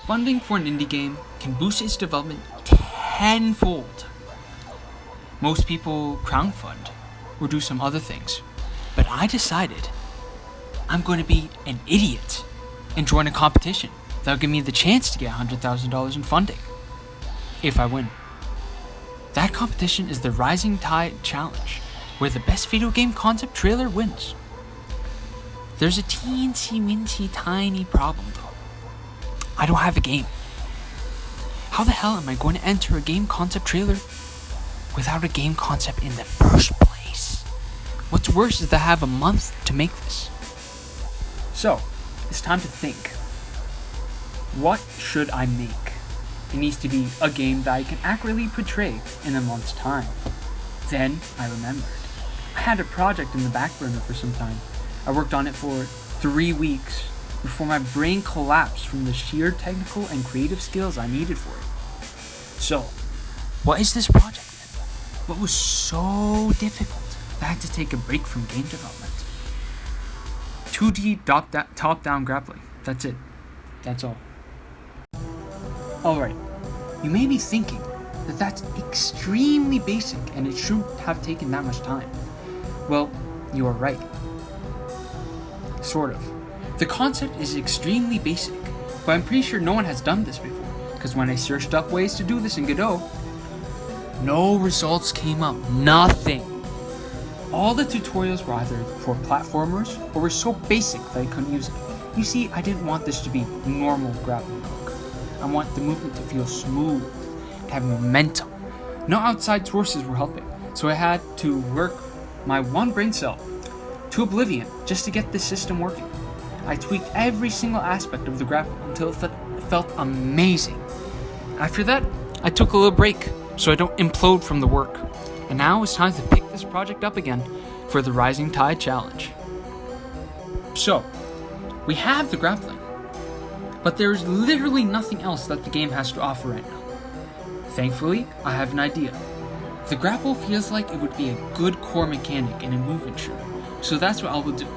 Funding for an indie game can boost its development tenfold. Most people crowdfund or do some other things, but I decided I'm going to be an idiot and join a competition that'll give me the chance to get $100,000 in funding if I win. That competition is the Rising Tide Challenge, where the best video game concept trailer wins. There's a teensy-weensy tiny problem though. I don't have a game. How the hell am I going to enter a game concept trailer without a game concept in the first place? What's worse is that I have a month to make this. So, it's time to think. What should I make? It needs to be a game that I can accurately portray in a month's time. Then I remembered. I had a project in the back burner for some time. I worked on it for 3 weeks before my brain collapsed from the sheer technical and creative skills I needed for it. So, what is this project then? What was so difficult that I had to take a break from game development? 2D top-down grappling. That's it. That's all. Alright, you may be thinking that that's extremely basic and it shouldn't have taken that much time. Well, you are right. Sort of. The concept is extremely basic, but I'm pretty sure no one has done this before, because when I searched up ways to do this in Godot, no results came up. Nothing. All the tutorials were either for platformers or were so basic that I couldn't use it. You see, I didn't want this to be normal grappling hook. I want the movement to feel smooth, to have momentum. No outside sources were helping, so I had to work my one brain cell to oblivion just to get this system working. I tweaked every single aspect of the grapple until it felt amazing. After that, I took a little break so I don't implode from the work. And now it's time to pick this project up again for the Rising Tide Challenge. So, we have the grappling, but there's literally nothing else that the game has to offer right now. Thankfully, I have an idea. The grapple feels like it would be a good core mechanic in a movement shooter, so that's what I will do.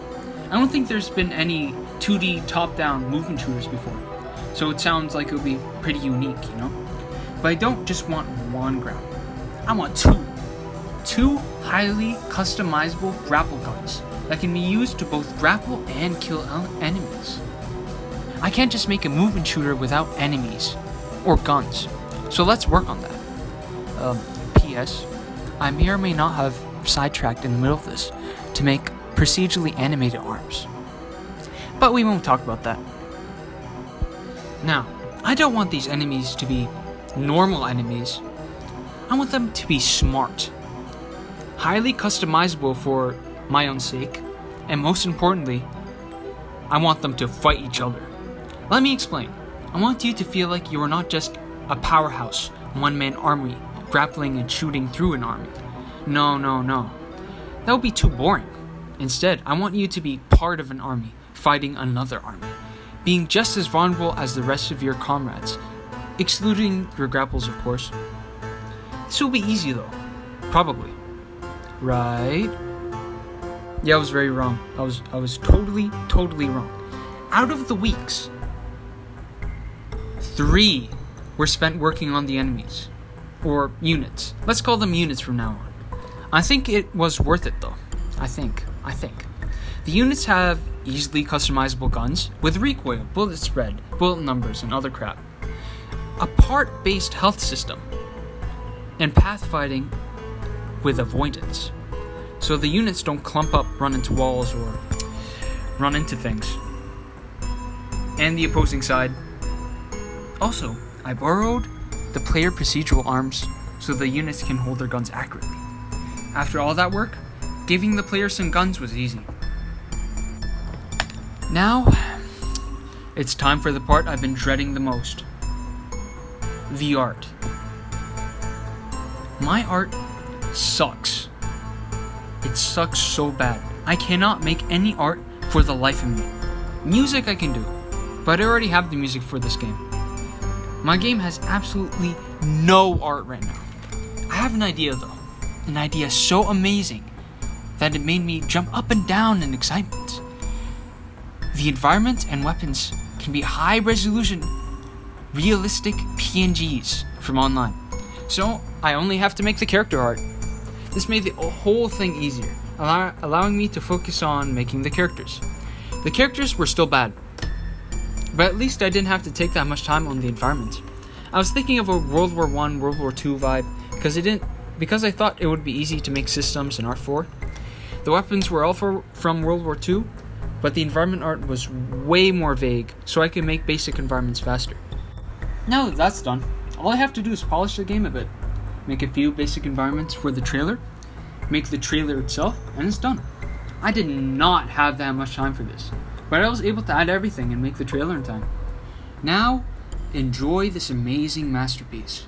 I don't think there's been any 2D top-down movement shooters before, so it sounds like it would be pretty unique, you know? But I don't just want one grapple. I want two. Two highly customizable grapple guns that can be used to both grapple and kill enemies. I can't just make a movement shooter without enemies or guns, so let's work on that. P.S. I may or may not have sidetracked in the middle of this to make procedurally animated arms. But we won't talk about that. Now, I don't want these enemies to be normal enemies. I want them to be smart, highly customizable for my own sake, and most importantly, I want them to fight each other. Let me explain. I want you to feel like you are not just a powerhouse, one-man army, grappling and shooting through an army. No. That would be too boring. Instead, I want you to be part of an army, fighting another army, being just as vulnerable as the rest of your comrades, excluding your grapples, of course. This will be easy though. Probably. Right? Yeah, I was very wrong. I was totally wrong. Out of the weeks, 3 were spent working on the enemies. Or units. Let's call them units from now on. I think it was worth it though. I think. The units have easily customizable guns with recoil, bullet spread, bullet numbers, and other crap. A part-based health system. And pathfighting with avoidance. So the units don't clump up, run into walls, or run into things. And the opposing side. Also, I borrowed the player procedural arms so the units can hold their guns accurately. After all that work, giving the player some guns was easy. Now, it's time for the part I've been dreading the most. The art. My art sucks. It sucks so bad. I cannot make any art for the life of me. Music I can do, but I already have the music for this game. My game has absolutely no art right now. I have an idea though. An idea so amazing that it made me jump up and down in excitement. The environment and weapons can be high resolution realistic PNGs from online. So I only have to make the character art. This made the whole thing easier, allowing me to focus on making the characters. The characters were still bad, but at least I didn't have to take that much time on the environment. I was thinking of a World War I, World War II vibe, because I thought it would be easy to make systems in Art 4. The weapons were all from World War II, but the environment art was way more vague, so I could make basic environments faster. Now that that's done, all I have to do is polish the game a bit, make a few basic environments for the trailer, make the trailer itself, and it's done. I did not have that much time for this, but I was able to add everything and make the trailer in time. Now, enjoy this amazing masterpiece.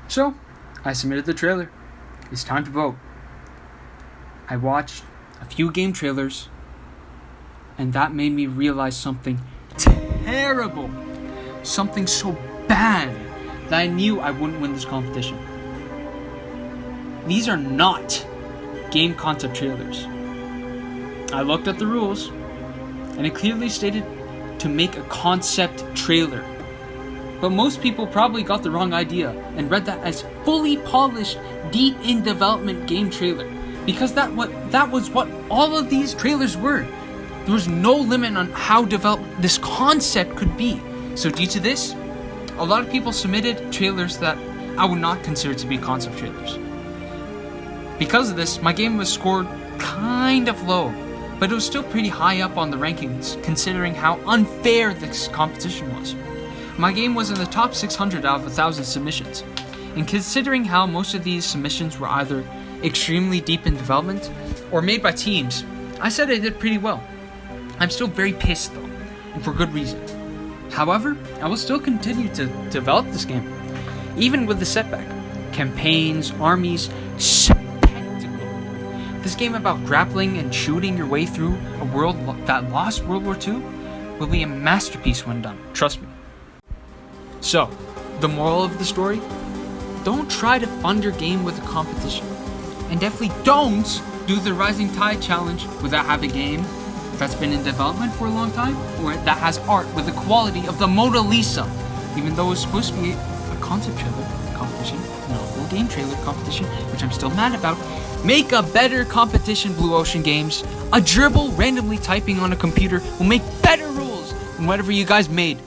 So, I submitted the trailer. It's time to vote. I watched a few game trailers, and that made me realize something terrible. Something so bad that I knew I wouldn't win this competition. These are not game concept trailers. I looked at the rules, and it clearly stated to make a concept trailer. But most people probably got the wrong idea and read that as fully polished, deep in development game trailer. Because that was what all of these trailers were. There was no limit on how developed this concept could be. So due to this, a lot of people submitted trailers that I would not consider to be concept trailers. Because of this, my game was scored kind of low, but it was still pretty high up on the rankings considering how unfair this competition was. My game was in the top 600 out of 1,000 submissions, and considering how most of these submissions were either extremely deep in development or made by teams, I said I did pretty well. I'm still very pissed though, and for good reason. However, I will still continue to develop this game, even with the setback. Campaigns, armies, spectacle. This game about grappling and shooting your way through a world that lost World War II will be a masterpiece when done, trust me. So, the moral of the story? Don't try to fund your game with a competition. And definitely don't do the Rising Tide challenge without having a game that's been in development for a long time or that has art with the quality of the Mona Lisa. Even though it's supposed to be a concept trailer competition, not a full game trailer competition, which I'm still mad about. Make a better competition, Blue Ocean Games. A gerbil randomly typing on a computer will make better rules than whatever you guys made.